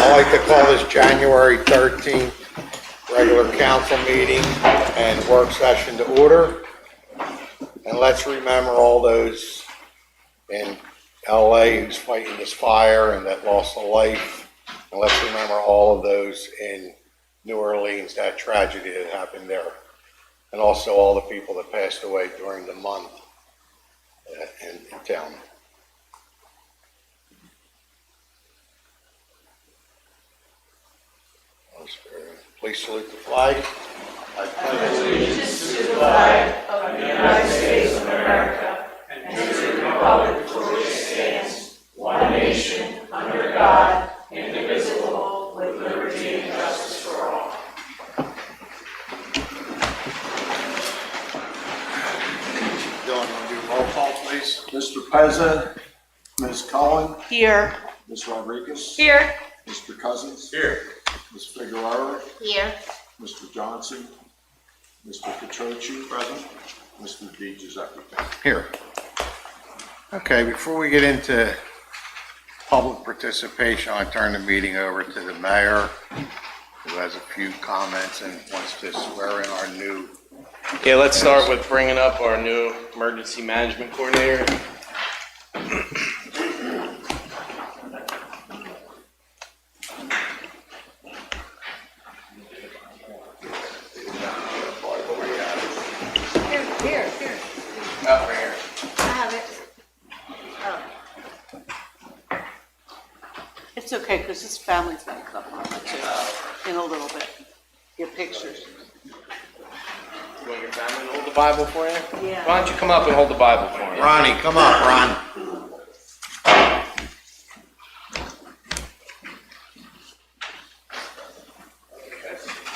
I'd like to call this January 13th regular council meeting and work session to order. And let's remember all those in LA who's fighting this fire and that lost a life. And let's remember all of those in New Orleans, that tragedy that happened there. And also all the people that passed away during the month in town. Please salute the flag. I pledge allegiance to the flag of the United States of America and to the republic for which it stands, one nation, under God, indivisible, with liberty and justice for all. Dylan, want to do roll call, please? Mr. Pezza, Ms. Cullen, Here. Ms. Rodriguez, Here. Mr. Cousins, Here. Ms. Figueroa, Here. Mr. Johnson, Mr. Catroci, present, Mr. Di Giuseppe. Here. Okay, before we get into public participation, I turn the meeting over to the mayor, who has a few comments and wants to swear in our new. Yeah, let's start with bringing up our new emergency management coordinator. Here. Up right here. I have it. Oh. It's okay, because his family's gonna come on too, in a little bit. Get pictures. You want your family to hold the Bible for you? Yeah. Why don't you come up and hold the Bible for me? Ronnie, come up, Ron.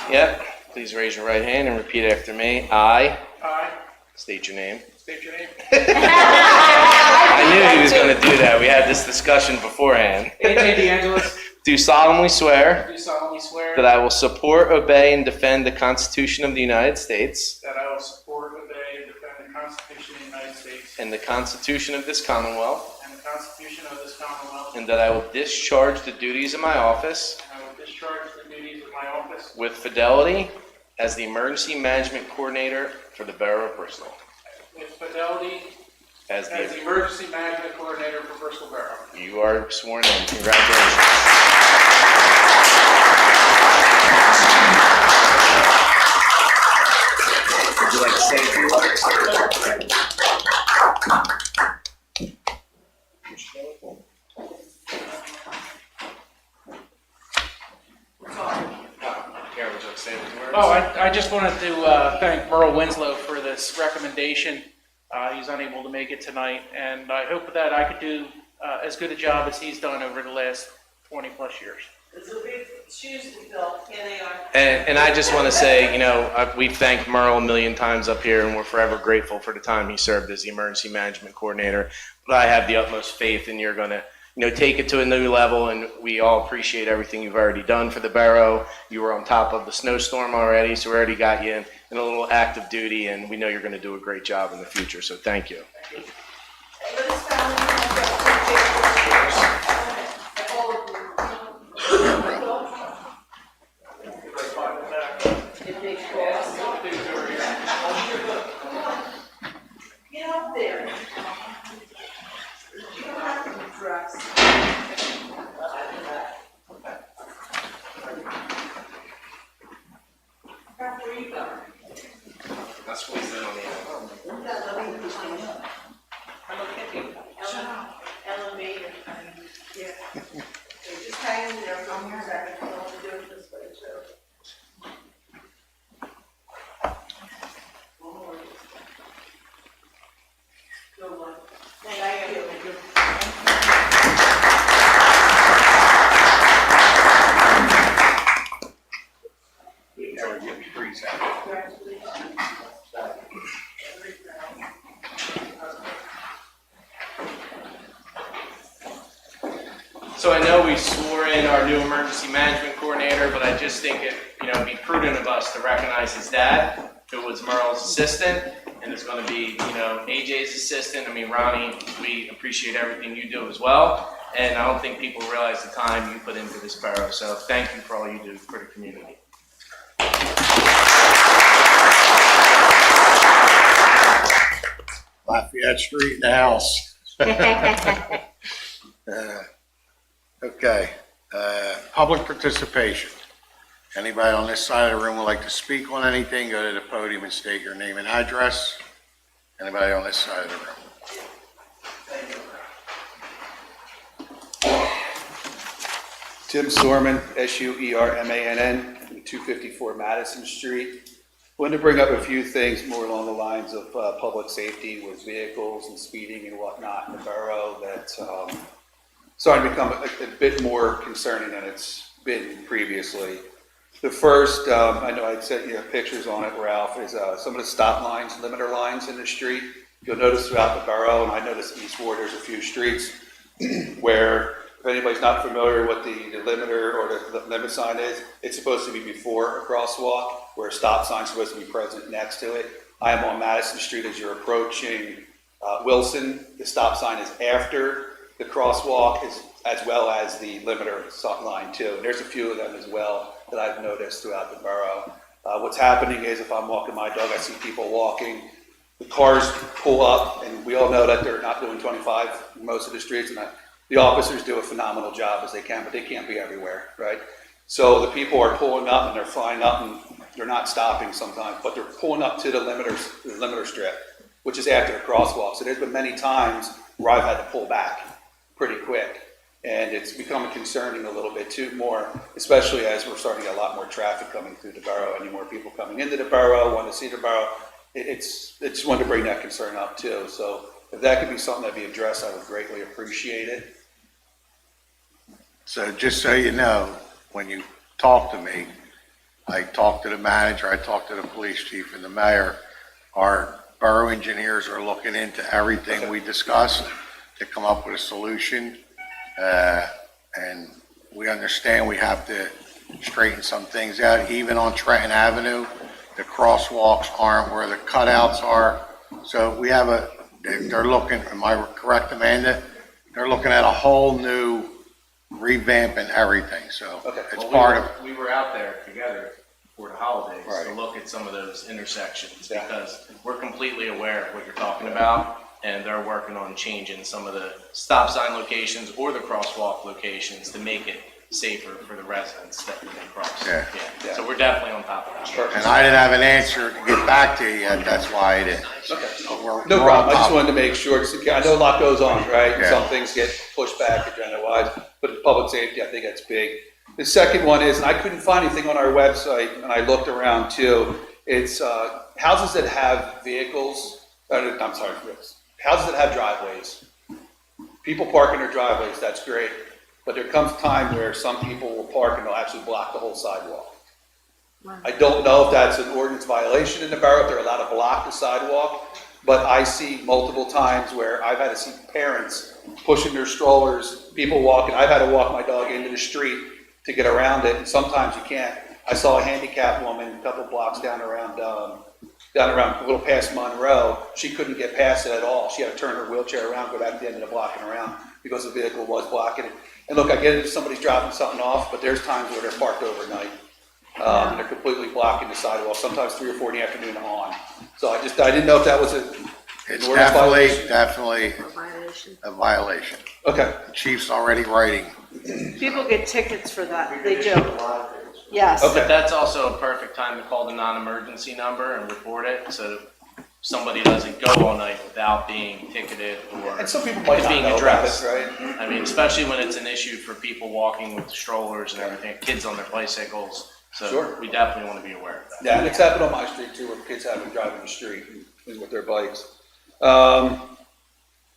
Yep. Please raise your right hand and repeat after me. I state your name. State your name. I knew he was going to do that. We had this discussion beforehand. AJ DeAngelis, Do solemnly swear do solemnly swear that I will support, obey, and defend the Constitution of the United States that I will support, obey, and defend the Constitution of the United States and the Constitution of this Commonwealth, and the Constitution of this Commonwealth, and that I will discharge the duties of my office and I will discharge the duties of my office with fidelity as the Emergency Management Coordinator for the Borough of Bristol. with fidelity As as the Emergency Management Coordinator for Bristol Borough. you are sworn in. Congratulations. Would you like to say a few words? Karen, would you like to say a few words? Oh, I just wanted to thank Merle Winslow for this recommendation. He's unable to make it tonight, and I hope that I could do as good a job as he's done over the last 20 plus years. It's a big shoes to fill, here they are. And I just want to say, we've thanked Merle a million times up here, and we're forever grateful for the time he served as the emergency management coordinator. But I have the utmost faith in you're going to, take it to a new level, and we all appreciate everything you've already done for the borough. You were on top of the snowstorm already, so we already got you in a little active duty, and we know you're going to do a great job in the future. So thank you. Get up there. You don't have to be dressed. Where you going? That's what he's doing on the I'm a hippie. Elevator. Yeah. So just hang in there for a second. I want to do it this way too. One more. Good one. Thank you. So I know we swore in our new emergency management coordinator, but I just think it, be prudent of us to recognize his dad, who was Merle's assistant, and is going to be, AJ's assistant. I mean, Ronnie, we appreciate everything you do as well. and I don't think people realize the time you put into this borough. So thank you for all you do for the community. Lafayette Street in the house. Okay, public participation. Anybody on this side of the room would like to speak on anything, go to the podium and state your name and address. Anybody on this side of the room? Tim Sorman, Suermann, 254 Madison Street. Wanted to bring up a few things more along the lines of public safety with vehicles and speeding and whatnot in the borough that's starting to become a bit more concerning than it's been previously. The first, I know I'd sent you pictures on it, Ralph, is some of the stop lines, limiter lines in the street. You'll notice throughout the borough, and I noticed in East Ward, there's a few streets where, if anybody's not familiar with the limiter or the limit sign is, it's supposed to be before a crosswalk, where a stop sign's supposed to be present next to it. I am on Madison Street as you're approaching Wilson. The stop sign is after the crosswalk, as well as the limiter line too. And there's a few of them as well that I've noticed throughout the borough. What's happening is if I'm walking my dog, I see people walking, the cars pull up, and we all know that they're not doing 25 in most of the streets, and the officers do a phenomenal job as they can, but they can't be everywhere, right? So the people are pulling up and they're flying up and they're not stopping sometimes, but they're pulling up to the limiter strip, which is after the crosswalk. So there's been many times where I've had to pull back pretty quick. And it's becoming concerning a little bit too more, especially as we're starting to get a lot more traffic coming through the borough, any more people coming into the borough, want to see the borough. It's just wanted to bring that concern up too. So if that could be something that'd be addressed, I would greatly appreciate it. So just so you know, when you talk to me, I talk to the manager, I talk to the police chief and the mayor. Our borough engineers are looking into everything we discussed to come up with a solution. And we understand we have to straighten some things out. Even on Trenton Avenue, the crosswalks aren't where the cutouts are. So we have they're looking, am I correct, Amanda? They're looking at a whole new revamp and everything, so Okay. it's Well, part of, we were out there together for the holidays to Right. look at some of those intersections Yeah. because we're completely aware of what you're talking about, and they're working on changing some of the stop sign locations or the crosswalk locations to make it safer for the residents that when they cross. Yeah. Yeah. So we're definitely on top of that. Perfect. and I didn't have an answer to get back to you yet, that's why I didn't. Okay. We're No on problem. I top. just wanted to make sure, I know a lot goes on, right? Yeah. Some things get pushed back agenda-wise, but public safety, I think that's big. The second one is, and I couldn't find anything on our website, and I looked around too, it's houses that have vehicles, houses that have driveways. People park in their driveways, that's great, but there comes a time where some people will park and they'll actually block the whole sidewalk. I don't know if that's an ordinance violation in the borough, if they're allowed to block the sidewalk, but I see multiple times where I've had to see parents pushing their strollers, people walking. I've had to walk my dog into the street to get around it, and sometimes you can't. I saw a handicapped woman a couple blocks down around a little past Monroe. She couldn't get past it at all. She had to turn her wheelchair around, go back to the end of the block and around because the vehicle was blocking it. And look, I get it if somebody's dropping something off, but there's times where they're parked overnight. And they're completely blocking the sidewalk, sometimes 3 or 4 in the afternoon on. So I didn't know if that was It's an ordinance violation. definitely Violation. a violation. Okay, The chief's already writing. People get tickets for that, they do. Yes. Okay. But that's also a perfect time to call the non-emergency number and report it, so somebody doesn't go all night without being ticketed or and some people might it's not being know about addressed. it, right? I mean, especially when it's an issue for people walking with strollers and everything, kids on their bicycles. So Sure. we definitely want to be aware of that. Yeah, and it's happened on my street too, where kids have been driving the street with their bikes.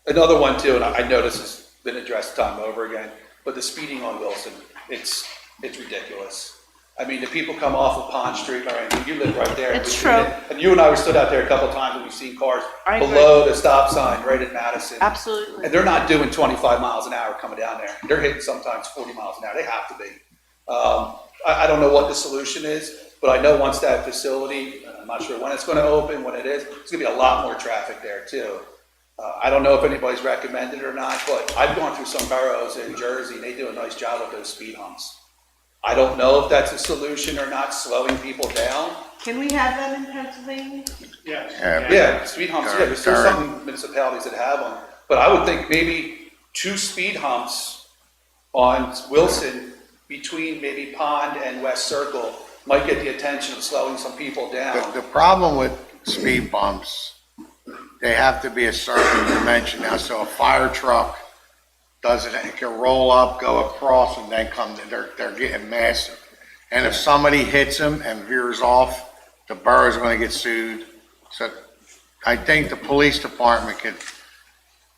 Another one too, and I noticed it's been addressed time over again, but the speeding on Wilson, it's ridiculous. I mean, the people come off of Pond Street, all right, you live right there. It's We've true. seen it. And you and I were stood out there a couple of times and we've seen cars I agree. below the stop sign right at Madison. Absolutely. And they're not doing 25 miles an hour coming down there. They're hitting sometimes 40 miles an hour. They have to be. I don't know what the solution is, but I know once that facility, and I'm not sure when it's going to open, when it is, it's going to be a lot more traffic there too. I don't know if anybody's recommended it or not, but I've gone through some boroughs in Jersey, and they do a nice job with those speed humps. I don't know if that's a solution or not, slowing people down. Can we have that in Pennsylvania? Yeah, speed humps, yeah, there's some municipalities that have them. But I would think maybe 2 speed humps on Wilson between maybe Pond and West Circle might get the attention of slowing some people down. The problem with speed bumps, they have to be a certain dimension now, so a fire truck doesn't, it can roll up, go across, and then come, they're getting massive. And if somebody hits them and veers off, the borough's gonna get sued. So I think the police department could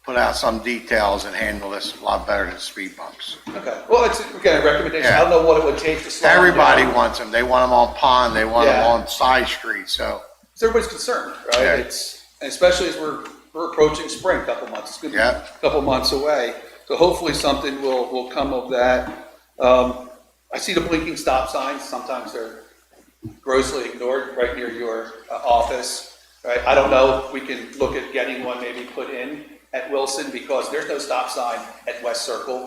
put out some details and handle this a lot better than speed bumps. Okay, well, it's, again, a recommendation. I don't know what it would take to slow them Everybody down. wants them. They want them on Pond, they want them Yeah. on side streets, so, So everybody's concerned, right? Yeah. It's, and especially as we're approaching spring, a couple months, it's gonna be Yeah. a couple months away. So hopefully something will come of that. I see the blinking stop signs, sometimes they're grossly ignored right near your office, right? I don't know if we can look at getting one maybe put in at Wilson, because there's no stop sign at West Circle.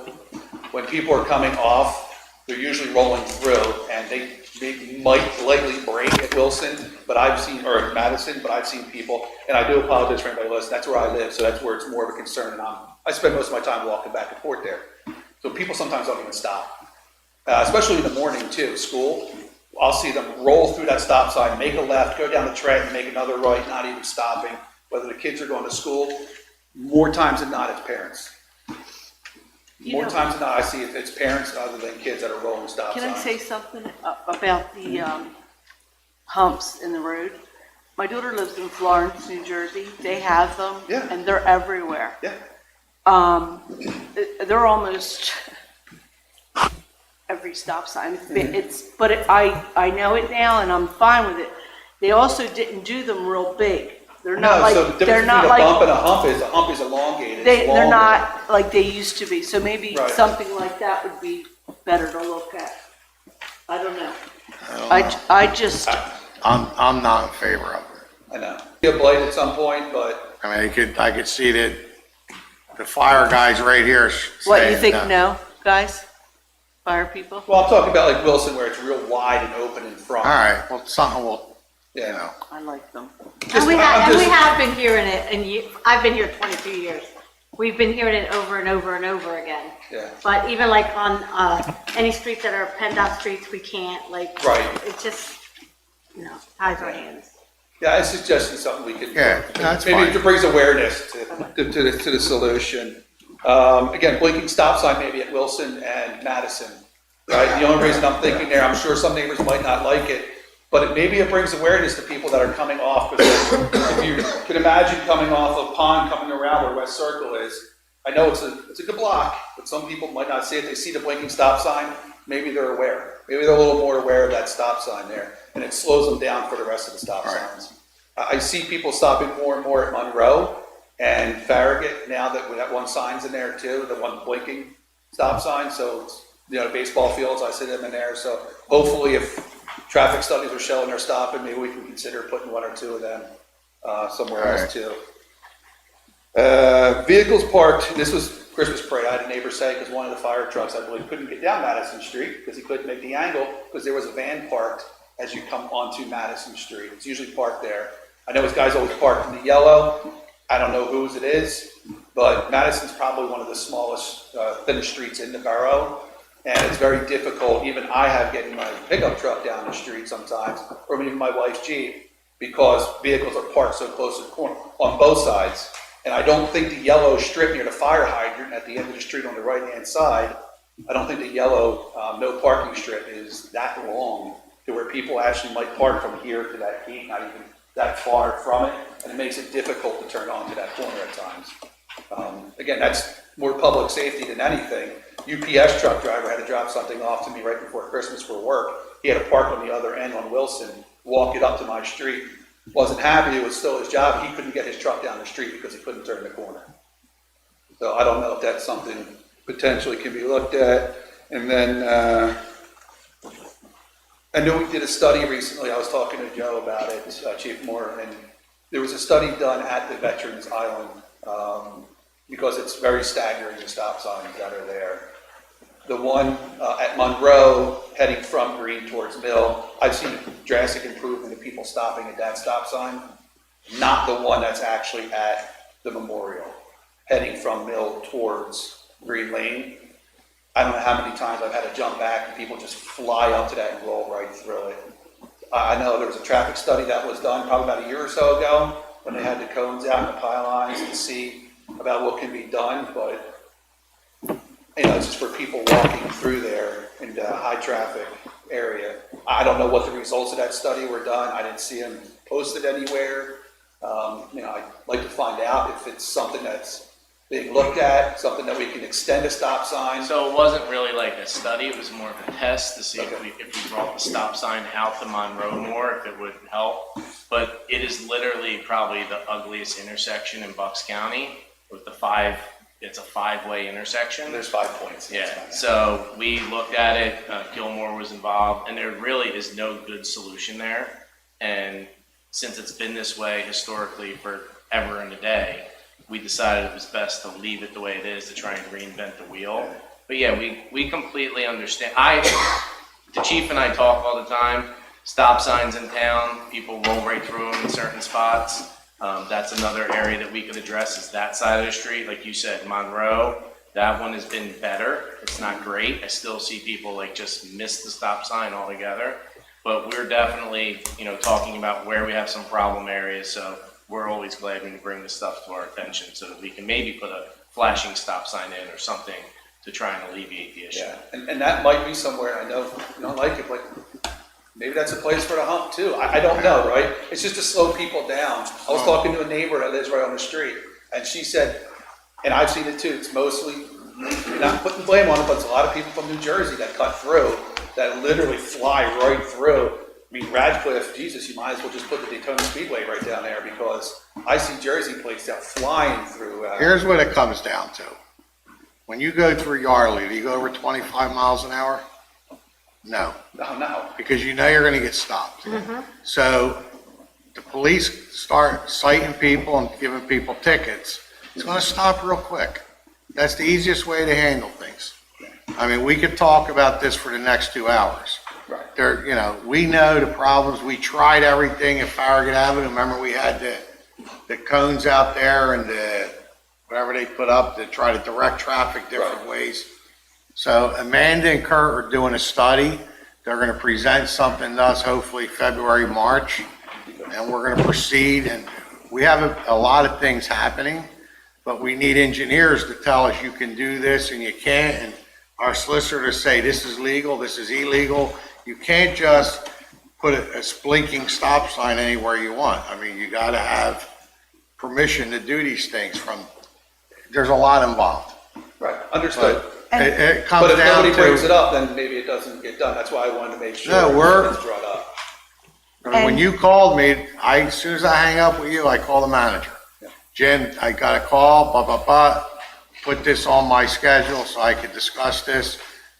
When people are coming off, they're usually rolling through, and they might likely break at Wilson, but I've seen, or at Madison, but I've seen people, and I do apologize for anybody listening, that's where I live, so that's where it's more of a concern, and I spend most of my time walking back and forth there. So people sometimes don't even stop, especially in the morning too, school. I'll see them roll through that stop sign, make a left, go down the Trent, and make another right, not even stopping, whether the kids are going to school. More times than not, it's parents. More times than not, I see it's parents other than kids that are rolling stop signs. Can I say something about the humps in the road? My daughter lives in Florence, New Jersey. They have them, Yeah. and they're everywhere. Yeah, They're almost every stop sign. I know it now, and I'm fine with it. They also didn't do them real big. They're not no, so the like, difference they're not between a bump like, and a hump is elongated. they're It's longer. not like they used to be. So maybe Right. something like that would be better to look at. I don't know. I don't know. I just, I'm not in favor of it. I know. Be a blight at some point, but I mean, I could see that the fire guys right here what, you saying, think no, guys? Fire people? well, I'm talking about like Wilson where it's real wide and open in front. All right, well, something will, you Yeah. know. I like them. Just- And I'm we just- have been hearing it, and I've been here 22 years. We've been hearing it over and over and over again. Yeah. But even like on any streets that are PennDOT streets, we can't, like, Right. it just, ties our hands. Yeah, I suggested something we could. Yeah, that's maybe fine. it brings awareness to the solution. Again, blinking stop sign maybe at Wilson and Madison, right? The only reason I'm thinking there, I'm sure some neighbors might not like it, but maybe it brings awareness to people that are coming off. Because if you can imagine coming off of Pond, coming around where West Circle is, I know it's a good block, but some people might not see it. They see the blinking stop sign, maybe they're aware. Maybe they're a little more aware of that stop sign there, and it slows them down for the rest of the stop Right. signs. I see people stopping more and more at Monroe and Farragut now that we have one sign's in there too, the one blinking stop sign. So, it's, baseball fields, I see them in there. So hopefully if traffic studies are showing they're stopping, maybe we can consider putting 1 or 2 of them somewhere else too. Vehicles parked, this was Christmas parade, I had a neighbor say, because one of the fire trucks, I believe, couldn't get down Madison Street because he couldn't make the angle because there was a van parked as you come onto Madison Street. It's usually parked there. I know his guys always park in the yellow. I don't know whose it is, but Madison's probably one of the smallest, thinnest streets in the borough. And it's very difficult, even I have getting my pickup truck down the street sometimes, or even my wife's Jeep, because vehicles are parked so close to the corner on both sides. And I don't think the yellow strip near the fire hydrant at the end of the street on the right-hand side, I don't think the yellow no parking strip is that long to where people actually might park from here to that gate, not even that far from it, and it makes it difficult to turn onto that corner at times. Again, that's more public safety than anything. UPS truck driver had to drop something off to me right before Christmas for work. He had to park on the other end on Wilson, walk it up to my street. Wasn't happy, it was still his job. He couldn't get his truck down the street because he couldn't turn the corner. So I don't know if that's something potentially can be looked at. And then, I know we did a study recently, I was talking to Joe about it, Chief Moore, and there was a study done at the Veterans Island because it's very staggering, the stop signs that are there. The one at Monroe, heading from Green towards Mill, I've seen a drastic improvement in people stopping at that stop sign, not the one that's actually at the Memorial, heading from Mill towards Green Lane. I don't know how many times I've had to jump back and people just fly up to that and roll right through it. I know there was a traffic study that was done probably about a year or so ago when they had the cones out and the pylons to see about what can be done, but it's just for people walking through there in the high traffic area. I don't know what the results of that study were done. I didn't see them posted anywhere. I'd like to find out if it's something that's being looked at, something that we can extend a stop sign. So it wasn't really like a study, it was more of a test to see if we brought the stop sign out to Monroe more, if it would help. But it is literally probably the ugliest intersection in Bucks County with it's a five-way intersection. There's 5 points. Yeah, so we looked at it, Gilmore was involved, and there really is no good solution there. And since it's been this way historically forever and a day, we decided it was best to leave it the way it is to try and reinvent the wheel. But yeah, we completely understand. The chief and I talk all the time. Stop signs in town, people roll right through them in certain spots. That's another area that we could address is that side of the street. Like you said, Monroe, that one has been better. It's not great. I still see people just miss the stop sign altogether. But we're definitely, talking about where we have some problem areas. So we're always glad when you bring this stuff to our attention so that we can maybe put a flashing stop sign in or something to try and alleviate the issue. Yeah, and that might be somewhere, I know you don't like it, but maybe that's a place for the hump too. I don't know, right? It's just to slow people down. I was talking to a neighbor that lives right on the street, and she said, and I've seen it too, it's mostly, you're not putting blame on it, but it's a lot of people from New Jersey that cut through, that literally fly right through. I mean, Radcliffe, Jesus, you might as well just put the Daytona Speedway right down there because I see Jersey plates out flying through. Here's what it comes down to. When you go through Yardley, do you go over 25 miles an hour? No, No. because you're going to get stopped. So the police start citing people and giving people tickets. It's going to stop real quick. That's the easiest way to handle things. I mean, we could talk about this for the next 2 hours. Right. We know the problems. We tried everything at Farragut Avenue. Remember, we had the cones out there and the whatever they put up to try to direct traffic different ways. So Amanda and Kurt are doing a study. They're going to present something to us, hopefully February, March, and we're going to proceed. And we have a lot of things happening, but we need engineers to tell us you can do this and you can't. And our solicitors say this is legal, this is illegal. You can't just put a blinking stop sign anywhere you want. I mean, you got to have permission to do these things there's a lot involved. Right, understood. It comes But if down nobody to, brings it up, then maybe it doesn't get done. That's why I wanted to make sure it's brought up. when you called me, as soon as I hang up with you, I call the manager. Jim, I got a call, put this on my schedule so I could discuss this.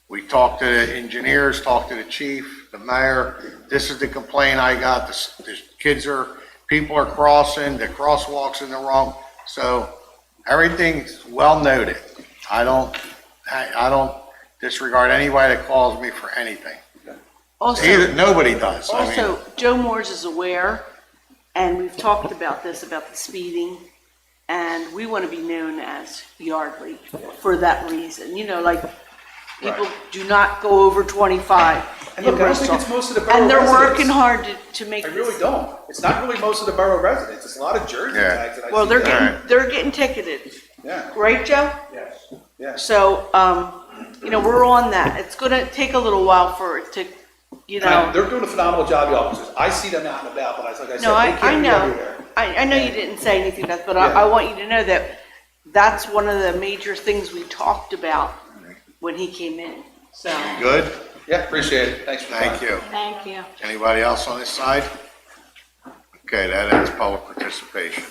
We talked to the engineers, talked to the chief, the mayor. This is the complaint I got. People are crossing, the crosswalk's in the wrong. So everything's well noted. I don't disregard anybody that calls me for anything. Nobody does. Also, Joe Moores is aware, and we've talked about this, about the speeding, and we want to be known as Yardley for that reason. People do not go over 25 And in look, I don't think Bristol. it's most of the borough And they're residents. working hard to make I this. really don't. It's not really most of the borough residents. It's a lot of Jersey tags that I see. Well, there. they're getting ticketed, Yeah, right, Joe? yes. So, we're on that. It's gonna take a little while for it to, They're doing a phenomenal job, the officers. I see them out and about, but like I said, No, they I can't be know. everywhere. I know you didn't say anything about that, but Yeah. I want you to know that that's one of the major things we talked about when he came in, so. Good? Yeah, appreciate it. Thanks for your time. Thank you. Thank you. Anybody else on this side? Okay, that ends public participation.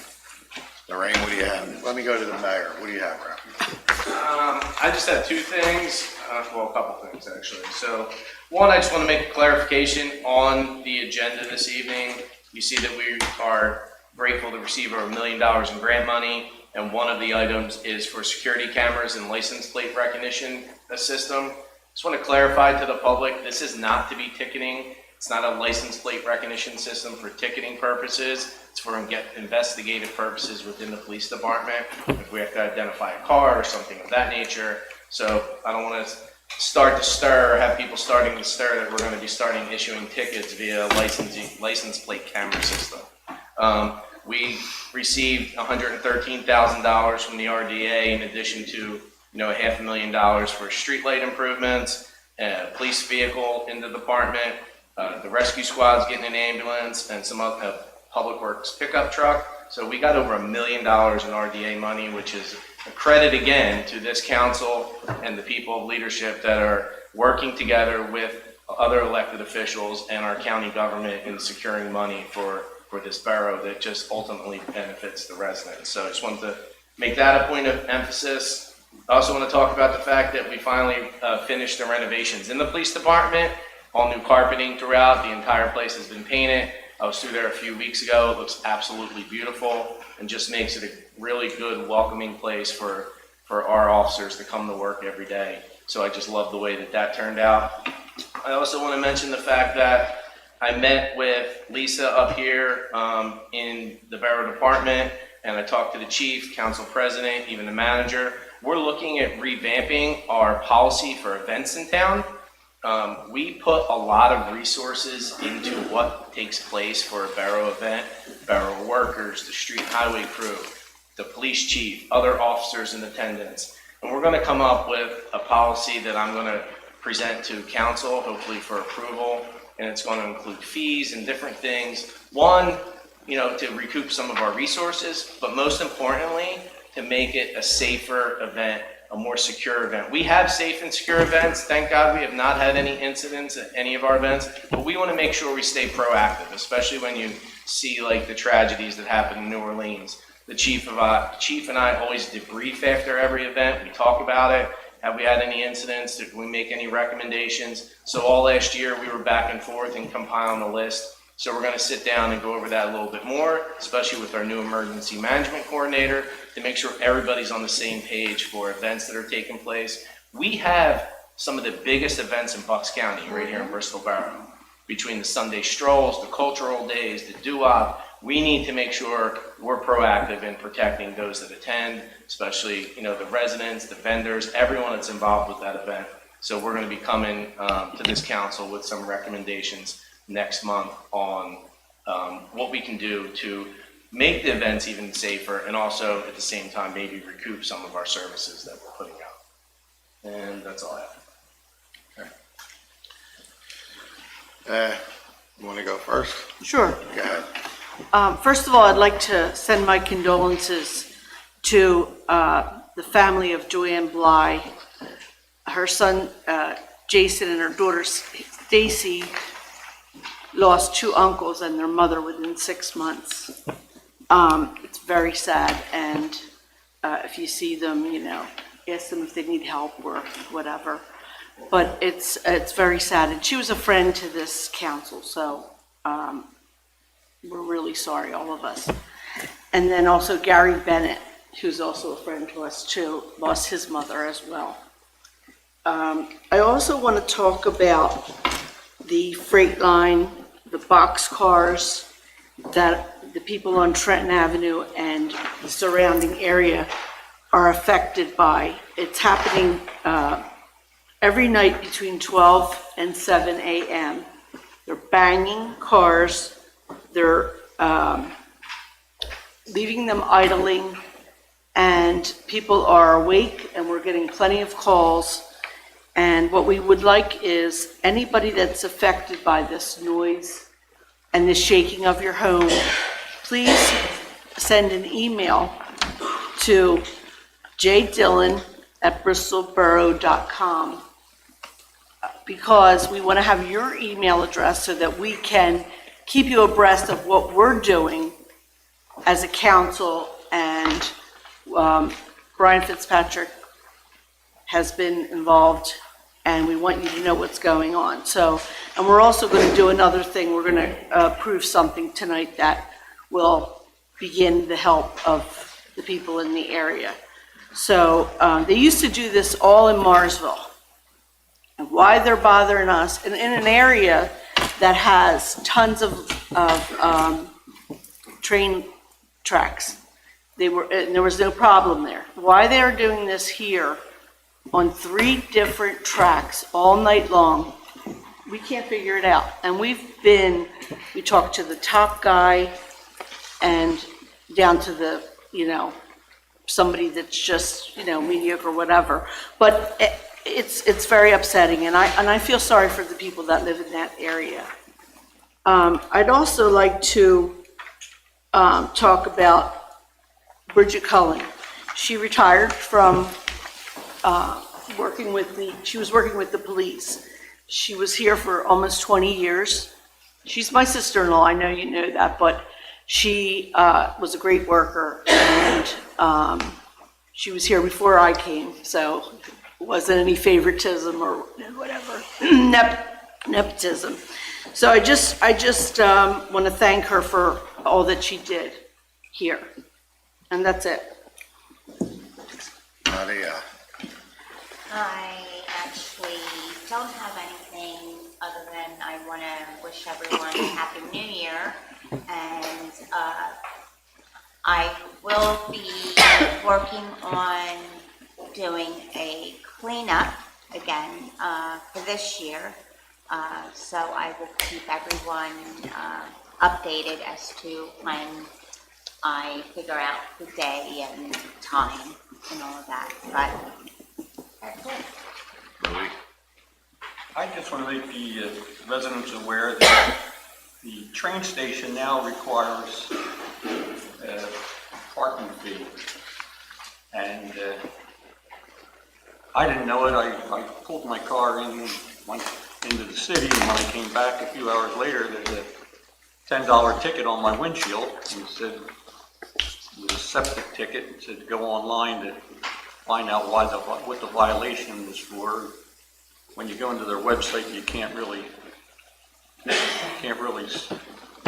Lorraine, what do you have? Let me go to the mayor. What do you have, Ralph? I just have two things, a couple things actually. So one, I just want to make a clarification on the agenda this evening. You see that we are grateful to receive over $1 million in grant money. and one of the items is for security cameras and license plate recognition system. Just want to clarify to the public, this is not to be ticketing. It's not a license plate recognition system for ticketing purposes. It's for investigative purposes within the police department. If we have to identify a car or something of that nature. So I don't want to start to stir, have people starting to stir that we're going to be starting issuing tickets via license plate camera system. We received $113,000 from the RDA in addition to $500,000 for streetlight improvements, a police vehicle in the department, the rescue squad's getting an ambulance, and some other public works pickup truck. So we got over $1 million in RDA money, which is a credit again to this council and the people of leadership that are working together with other elected officials and our county government in securing money for this borough that just ultimately benefits the residents. So I just wanted to make that a point of emphasis. I also want to talk about the fact that we finally finished the renovations in the police department. All new carpeting throughout. The entire place has been painted. I was through there a few weeks ago. It looks absolutely beautiful and just makes it a really good, welcoming place for our officers to come to work every day. So I just love the way that turned out. I also want to mention the fact that I met with Lisa up here in the borough department, and I talked to the chief, council president, even the manager. We're looking at revamping our policy for events in town. We put a lot of resources into what takes place for a borough event, borough workers, the street highway crew, the police chief, other officers in attendance. And we're going to come up with a policy that I'm going to present to council, hopefully for approval. And it's going to include fees and different things. One, to recoup some of our resources, but most importantly, to make it a safer event, a more secure event. We have safe and secure events. Thank God we have not had any incidents at any of our events, but we want to make sure we stay proactive, especially when you see like the tragedies that happen in New Orleans. The chief and I always debrief after every event. We talk about it. Have we had any incidents? Did we make any recommendations? So all last year we were back and forth and compiling a list. So we're going to sit down and go over that a little bit more, especially with our new emergency management coordinator, to make sure everybody's on the same page for events that are taking place. We have some of the biggest events in Bucks County right here in Bristol Borough. Between the Sunday strolls, the cultural days, the doo-wop, we need to make sure we're proactive in protecting those that attend, especially the residents, the vendors, everyone that's involved with that event. So we're going to be coming to this council with some recommendations next month on what we can do to make the events even safer, and also at the same time maybe recoup some of our services that we're putting out. And that's all I have. You want to go first? Sure. Go ahead. First of all, I'd like to send my condolences to the family of Joanne Bly. Her son, Jason, and her daughter, Stacy, lost two uncles and their mother within 6 months. It's very sad, and if you see them, ask them if they need help or whatever. But it's very sad, and she was a friend to this council, so we're really sorry, all of us. And then also Gary Bennett, who's also a friend to us too, lost his mother as well. I also want to talk about the freight line, the box cars that the people on Trenton Avenue and the surrounding area are affected by. It's happening every night between 12 and 7 a.m. They're banging cars, they're leaving them idling, and people are awake, and we're getting plenty of calls. And what we would like is anybody that's affected by this noise and the shaking of your home, please send an email to jdillon@bristolborough.com, because we want to have your email address so that we can keep you abreast of what we're doing as a council. And Brian Fitzpatrick has been involved, and we want you to know what's going on. So, and we're also going to do another thing. We're going to approve something tonight that will begin the help of the people in the area. So they used to do this all in Marsville. And why they're bothering us, and in an area that has tons of train tracks, and there was no problem there. Why they are doing this here on 3 different tracks all night long, we can't figure it out. And we talked to the top guy and down to the, somebody that's just, mediocre, whatever. But it's very upsetting, and I feel sorry for the people that live in that area. I'd also like to talk about Bridget Cullen. She retired from she was working with the police. She was here for almost 20 years. She's my sister-in-law, I know you know that, but she was a great worker, and she was here before I came, so it wasn't any favoritism or whatever, nepotism. So I just want to thank her for all that she did here, and that's it. Nadia. I actually don't have anything other than I want to wish everyone a Happy New Year, and I will be working on doing a cleanup again for this year, so I will keep everyone updated as to when I figure out the day and time and all of that, but that's it. Louis. I just want to make the residents aware that the train station now requires a parking fee. And I didn't know it. I pulled my car in, went into the city, and when I came back a few hours later, there's a $10 ticket on my windshield, and it said, it was a septic ticket. It said go online to find out what the violation was for. When you go into their website, you can't really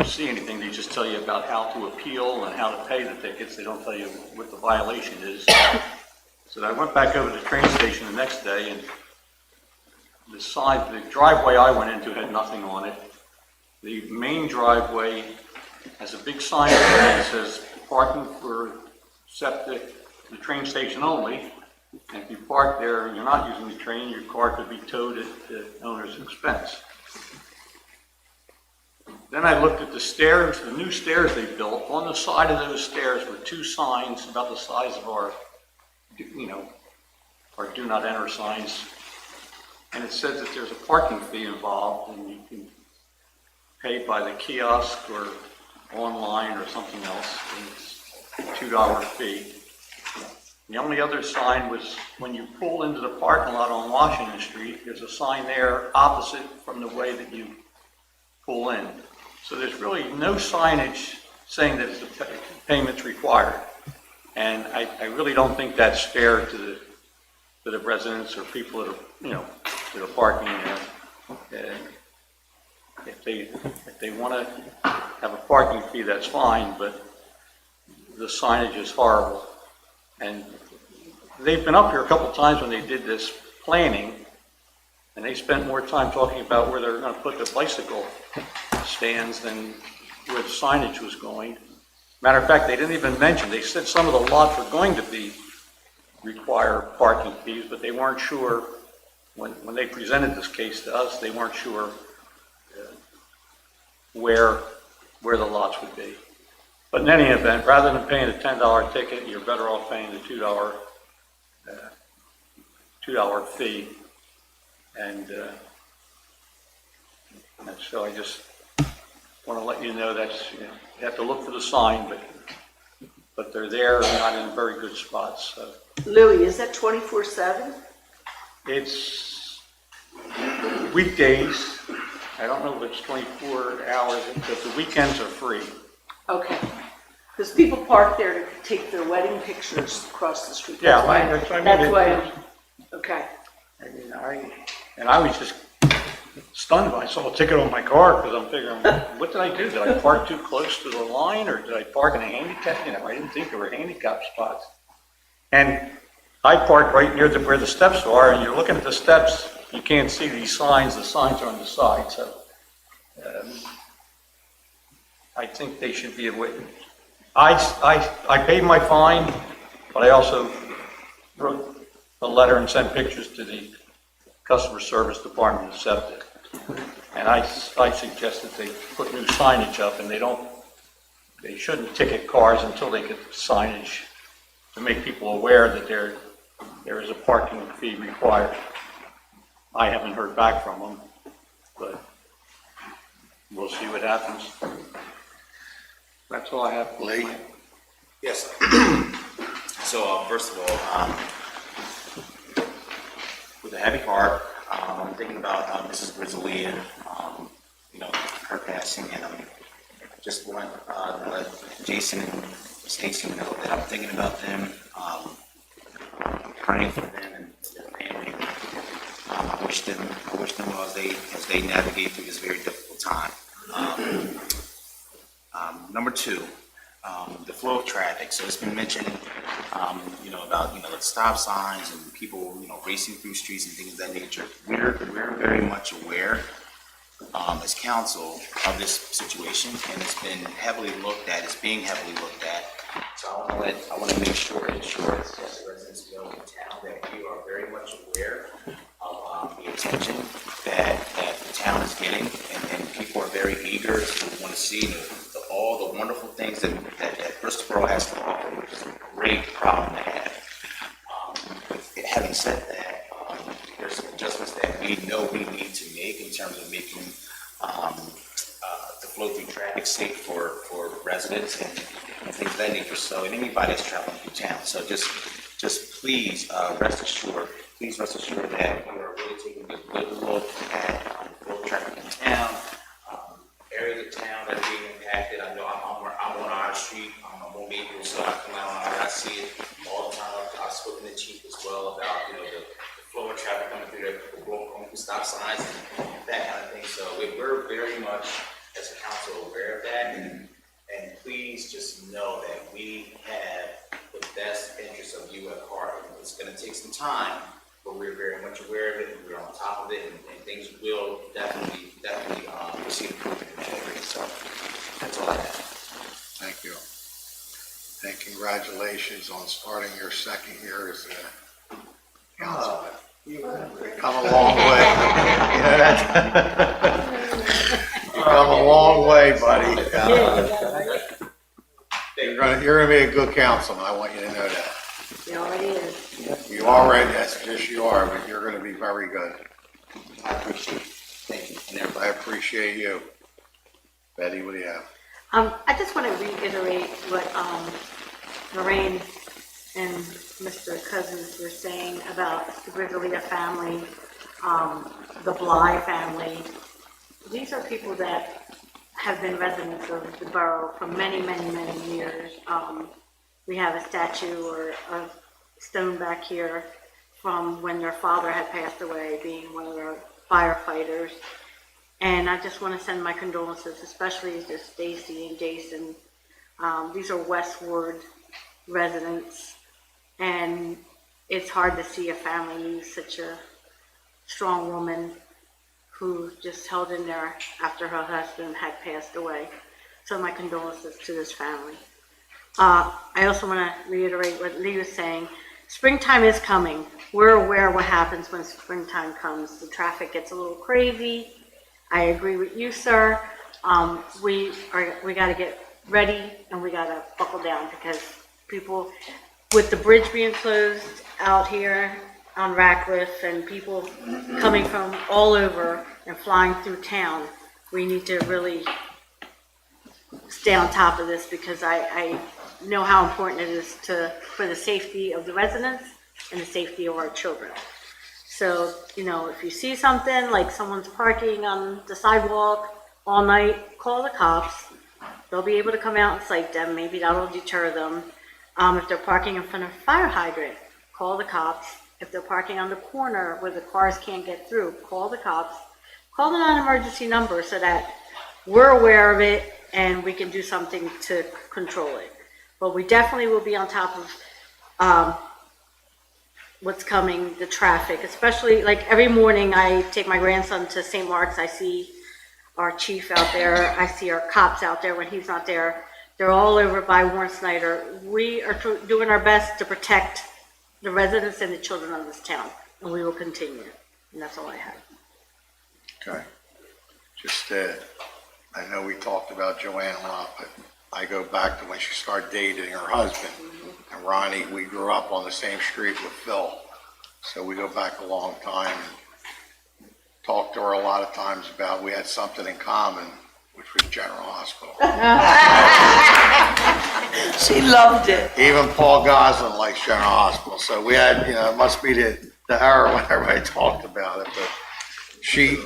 see anything. They just tell you about how to appeal and how to pay the tickets. They don't tell you what the violation is. So I went back over to the train station the next day, and the driveway I went into had nothing on it. The main driveway has a big sign that says parking for septic, the train station only. And if you park there and you're not using the train, your car could be towed at the owner's expense. Then I looked at the stairs, the new stairs they built. On the side of those stairs were 2 signs about the size of our do not enter signs. And it says that there's a parking fee involved, and you can pay by the kiosk or online or something else. And it's a $2 fee. The only other sign was when you pull into the parking lot on Washington Street, there's a sign there opposite from the way that you pull in. So there's really no signage saying that the payment's required. And I really don't think that's fair to the residents or people that are, that are parking there. If they want to have a parking fee, that's fine, but the signage is horrible. And they've been up here a couple times when they did this planning, and they spent more time talking about where they're going to put the bicycle stands than where the signage was going. Matter of fact, they didn't even mention, they said some of the lots were going to require parking fees, but they weren't sure, when they presented this case to us, they weren't sure where the lots would be. But in any event, rather than paying a $10 ticket, you're better off paying the $2 fee. And so I just want to let you know that you have to look for the sign, but they're there and not in very good spots. So. Louis, is that 24/7? It's weekdays. I don't know if it's 24 hours, but the weekends are free. Okay. Because people park there to take their wedding pictures across the street. Yeah, That's why. Okay. I was just stunned when I saw a ticket on my car because I'm figuring, what did I do? Did I park too close to the line or did I park in a handicap? I didn't think there were handicap spots. And I parked right near where the steps are, and you're looking at the steps, you can't see these signs. The signs are on the side, so I think they should be aware. I paid my fine, but I also wrote a letter and sent pictures to the customer service department of septic. And I suggest that they put new signage up, and they shouldn't ticket cars until they get signage to make people aware that there is a parking fee required. I haven't heard back from them, but we'll see what happens. That's all I have. Lee? Yes. So, first of all, with a heavy heart, I'm thinking about Mrs. Grizzly and, her passing, and just want to let Jason and Stacy know that I'm thinking about them, I'm praying for them and their family. I wish them well as they navigate through this very difficult time. Number two, the flow of traffic. So it's been mentioned, about the stop signs and people, racing through streets and things of that nature. We're very much aware as council of this situation, and it's been heavily looked at. It's being heavily looked at. So I want to make sure and ensure that the residents know in town that we are very much aware of the attention that the town is getting, and people are very eager to want to see all the wonderful things that Bristol Borough has to offer, which is a great problem to have. Having said that, there's some adjustments that we know we need to make in terms of making the flow through traffic safe for residents and things of that nature. So, and anybody that's traveling through town. So just please rest assured that we are really taking a good look at the flow of traffic in town. Areas of town that are being impacted. I know I'm on our street. I'm on Maple, so I come out and I see it all the time. I've spoken to the chief as well about the flow of traffic coming through there, people going through stop signs and that kind of thing. So we're very much as a council aware of that, and please just know that we have the best interest of you at heart. It's going to take some time, but we're very much aware of it, and we're on top of it, and things will definitely proceed improvement in that area. So that's all I have. Thank you. And congratulations on starting your second year as a councilman. You've come a long way. You've come a long way, buddy. You're gonna be a good councilman. I want you to know that. He already is. You already, yes, you are, but you're gonna be very good. I appreciate it. Thank you. And everybody. I appreciate you. Betty, what do you have? I just want to reiterate what Lorraine and Mr. Cousins were saying about the Grizzlia family, the Bly family. These are people that have been residents of the borough for many, many, many years. We have a statue or a stone back here from when their father had passed away, being one of their firefighters. And I just want to send my condolences, especially to Stacy and Jason. These are Westward residents, and it's hard to see a family lose such a strong woman who just held in there after her husband had passed away. So my condolences to this family. I also want to reiterate what Lee was saying. Springtime is coming. We're aware of what happens when springtime comes. The traffic gets a little crazy. I agree with you, sir. We got to get ready, and we got to buckle down, because people, with the bridge being closed out here on Ratcliffe and people coming from all over and flying through town, we need to really stay on top of this, because I know how important it is for the safety of the residents and the safety of our children. So, if you see something like someone's parking on the sidewalk all night, call the cops. They'll be able to come out and cite them. Maybe that'll deter them. If they're parking in front of a fire hydrant, call the cops. If they're parking on the corner where the cars can't get through, call the cops. call the non-emergency number so that we're aware of it and we can do something to control it. But we definitely will be on top of what's coming, the traffic, especially like every morning I take my grandson to St. Mark's. I see our chief out there. I see our cops out there when he's not there. They're all over by Warren Snyder. We are doing our best to protect the residents and the children of this town, and we will continue. And that's all I have. Okay. Just, I know we talked about Joanne a lot, but I go back to when she started dating her husband. And Ronnie, we grew up on the same street with Phil. So we go back a long time and talked to her a lot of times about we had something in common, which was General Hospital. She loved it. Even Paul Goslin likes General Hospital. So we had, it must be the era when everybody talked about it. But she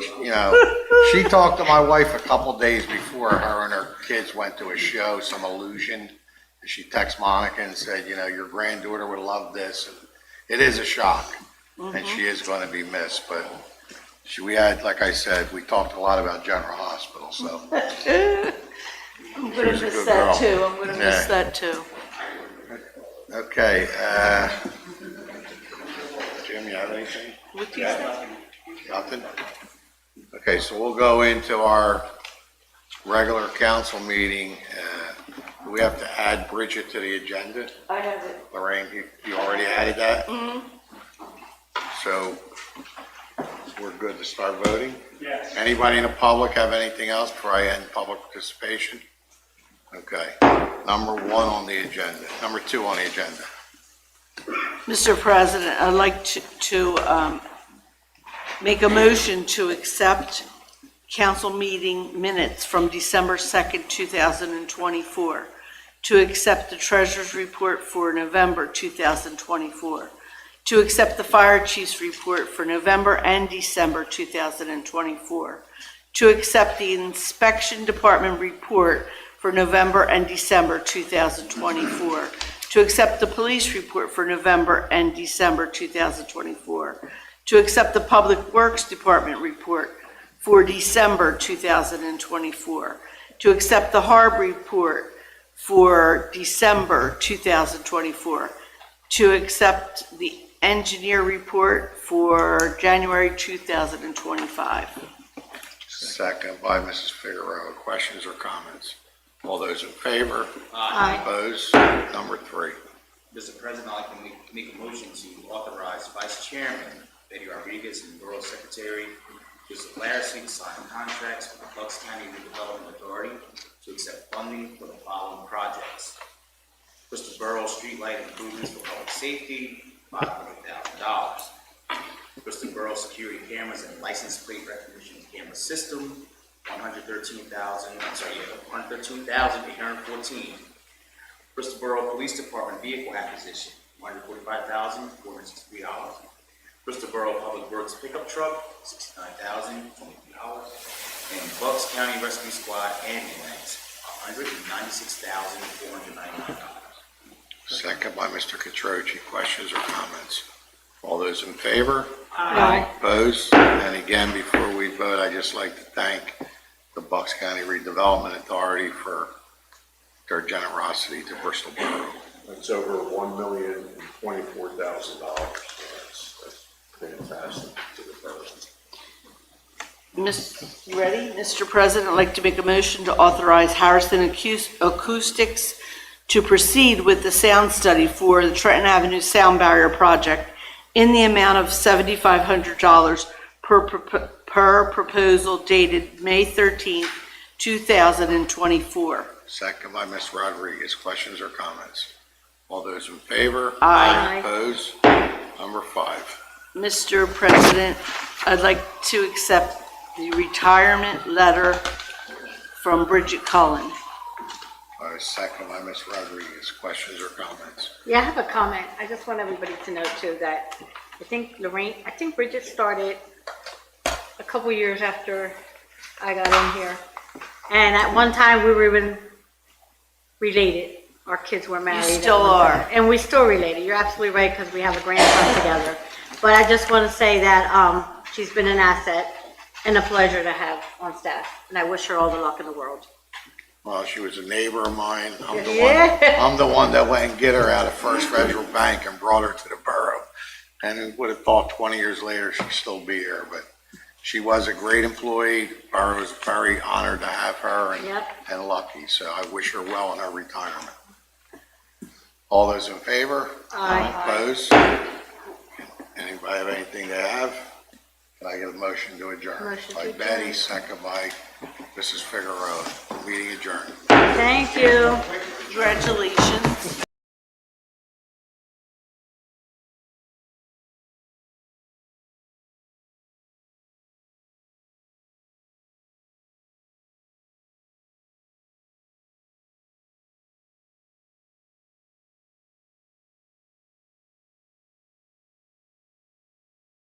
talked to my wife a couple days before her and her kids went to a show, some illusion. And she texted Monica and said, your granddaughter would love this. And it is a shock, and she is going to be missed. But we had, like I said, we talked a lot about General Hospital. So I'm going to miss that too. I'm going to miss that too. okay, Jim, you have anything? What do you say? Nothing? Okay, so we'll go into our regular council meeting. Do we have to add Bridget to the agenda? I have it. Lorraine, you already added that? So we're good to start voting? Yes. Anybody in the public have anything else before I end public participation? Okay, number 2 on the agenda. Mr. President, I'd like to make a motion to accept council meeting minutes from December 2nd, 2024, to accept the treasurer's report for November 2024, to accept the fire chief's report for November and December 2024, to accept the inspection department report for November and December 2024, to accept the police report for November and December 2024, to accept the public works department report for December 2024, to accept the harbor report for December 2024, to accept the engineer report for January 2025. Second by Mrs. Figueroa. Questions or comments? All those in favor? Aye. Opposed? Number 3. Mr. President, I'd like to make a motion to authorize Vice Chairman Betty Rodriguez and Borough Secretary Joseph Larissy to sign contracts with the Bucks County Redevelopment Authority to accept funding for the following projects. Bristol Borough streetlight improvements for public safety, $500,000. Bristol Borough security cameras and license plate recognition camera system, $113,814. Bristol Borough Police Department vehicle acquisition, $145,463. Bristol Borough Public Works pickup truck, $69,023. And Bucks County Rescue Squad ambulance, $196,499. Second by Mr. Catroci. Questions or comments? All those in favor? Aye. Opposed? And again, before we vote, I'd just like to thank the Bucks County Redevelopment Authority for their generosity to Bristol Borough. That's over $1,024,000. That's fantastic to the borough. You ready? Mr. President, I'd like to make a motion to authorize Harrison Acoustics to proceed with the sound study for the Trenton Avenue Sound Barrier Project in the amount of $7,500 per proposal dated May 13th, 2024. Second by Ms. Rodriguez. Questions or comments? All those in favor? Aye. Opposed? Number 5. Mr. President, I'd like to accept the retirement letter from Bridget Cullen. Second by Ms. Rodriguez. Questions or comments? Yeah, I have a comment. I just want everybody to know too that I think Bridget started a couple years after I got in here. And at one time we were even related. Our kids were married. You still are. And we still related. You're absolutely right because we have a grandson together. But I just want to say that she's been an asset and a pleasure to have on staff. And I wish her all the luck in the world. Well, she was a neighbor of mine. Yeah. I'm the one that went and get her out of First Federal Bank and brought her to the borough. And who would have thought 20 years later she'd still be here, but she was a great employee. Borough was very honored to have her Yep. and lucky, so I wish her well in her retirement. All those in favor? Aye. Opposed? Anybody have anything to have? Can I get a motion to adjourn? Motion to By Betty, second by Mrs. Figueroa. Meeting adjourned. Thank you. Congratulations.